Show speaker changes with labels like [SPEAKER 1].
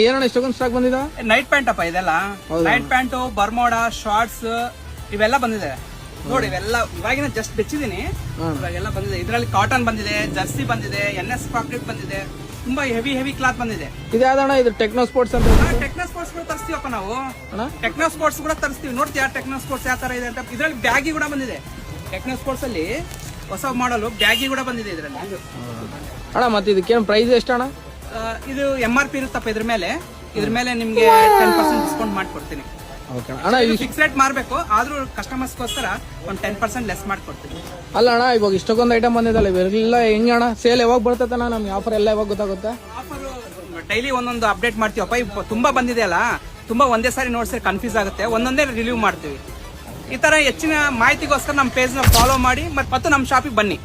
[SPEAKER 1] ಏನಣ್ಣ ಇಷ್ಟೊಂದು ಸ್ಟಾಕ್ ಬಂದಿದೆ?
[SPEAKER 2] ನೈಟ್ ಪ್ಯಾಂಟ್ ಅಪ್ಪ ಇದೆಲ್ಲ. ನೈಟ್ ಪ್ಯಾಂಟ್, ಬರ್ಮೋಡಾ, ಶಾರ್ಟ್ಸ್ ಇವೆಲ್ಲ ಬಂದಿದೆ ನೋಡಿ. ಇವೆಲ್ಲ ಇವಾಗಿನ ಜಸ್ಟ್ ಬೆಚ್ಚಿದೀನಿ. ಇವಾಗೆಲ್ಲ ಬಂದಿದೆ. ಇದರಲ್ಲಿ ಕಾಟನ್ ಬಂದಿದೆ, ಜರ್ಸಿ ಬಂದಿದೆ, NS ಪಾಕೆಟ್ ಬಂದಿದೆ, ತುಂಬಾ ಹೆವಿ ಕ್ಲಾತ್ ಬಂದಿದೆ.
[SPEAKER 1] ಇದ್ಯಾವ್ದಣ್ಣ? ಇದು ಟೆಕ್ನೋ ಸ್ಪೋರ್ಟ್ಸ್ ಅಂತ.
[SPEAKER 2] ಟೆಕ್ನೋ ಸ್ಪೋರ್ಟ್ಸ್ ಕೂಡ ತರಿಸ್ತೀವಪ್ಪ ನಾವು. ಟೆಕ್ನೋ ಸ್ಪೋರ್ಟ್ಸ್ ಕೂಡ ತರಿಸ್ತೀವಿ. ನೋಡ್ತೀಯಾ ಟೆಕ್ನೋ ಸ್ಪೋರ್ಟ್ಸ್ ಯಾವ ತರ ಇದೆ ಅಂತ? ಇದರಲ್ಲಿ ಬ್ಯಾಗಿ ಕೂಡ ಬಂದಿದೆ. ಟೆಕ್ನೋ ಸ್ಪೋರ್ಟ್ಸ್ ಅಲ್ಲಿ ಹೊಸ ಮಾಡಲು ಬ್ಯಾಗಿ ಕೂಡ ಬಂದಿದೆ ಇದರಲ್ಲಿ.
[SPEAKER 1] ಅಣ್ಣ ಮತ್ತೆ ಇದಕ್ಕೇನು ಪ್ರೈಸ್ ಎಷ್ಟಣ್ಣ?
[SPEAKER 2] ಇದು MRP ಇರುತ್ತಪ್ಪ. ಇದ್ರ ಮೇಲೆ ನಿಮ್ಗೆ 10% ಡಿಸ್ಕೌಂಟ್ ಮಾಡ್ಕೊಡ್ತೀನಿ.
[SPEAKER 1] ಅಣ್ಣ
[SPEAKER 2] ಫಿಕ್ಸ್ ರೇಟ್ ಮಾರ್ಬೇಕು, ಆದ್ರೂ ಕಸ್ಟಮರ್ಸ್ಗೋಸ್ಕರ ಒಂದು 10% ಲೆಸ್ ಮಾಡ್ಕೊಡ್ತೀನಿ.
[SPEAKER 1] ಅಲ್ಲ ಅಣ್ಣ, ಇವಾಗ ಇಷ್ಟೊಂದು ಐಟಮ್ ಬಂದಿದ್ದಲ್ಲ, ಇವೆಲ್ಲ ಹೆಂಗ ಅಣ್ಣ? ಸೇಲ್ ಯಾವಾಗ ಬರ್ತೈತಣ್ಣ? ನಮ್ಗೆ ಆಫರ್ ಎಲ್ಲ ಯಾವಾಗ ಗೊತ್ತಾಗುತ್ತೆ?
[SPEAKER 2] ಆಫರ್ ಡೈಲಿ ಒಂದೊಂದು ಅಪ್ಡೇಟ್ ಮಾಡ್ತೀವಪ್ಪ. ತುಂಬಾ ಬಂದಿದೆ ಅಲ್ಲ, ತುಂಬಾ ಒಂದೇ ಸಾರಿ ನೋಡ್ಸಿದ್ರೆ ಕನ್ಫ್ಯೂಸ್ ಆಗುತ್ತೆ. ಒಂದೊಂದೇ ರಿವ್ಯೂ ಮಾಡ್ತೀವಿ. ಈ ತರ ಹೆಚ್ಚಿನ ಮಾಹಿತಿಗೋಸ್ಕರ ನಮ್ಮ ಪೇಜ್ ನ ಫಾಲೋ ಮಾಡಿ ಮತ್ತು ನಮ್ಮ ಶಾಪಿಗೆ ಬನ್ನಿ.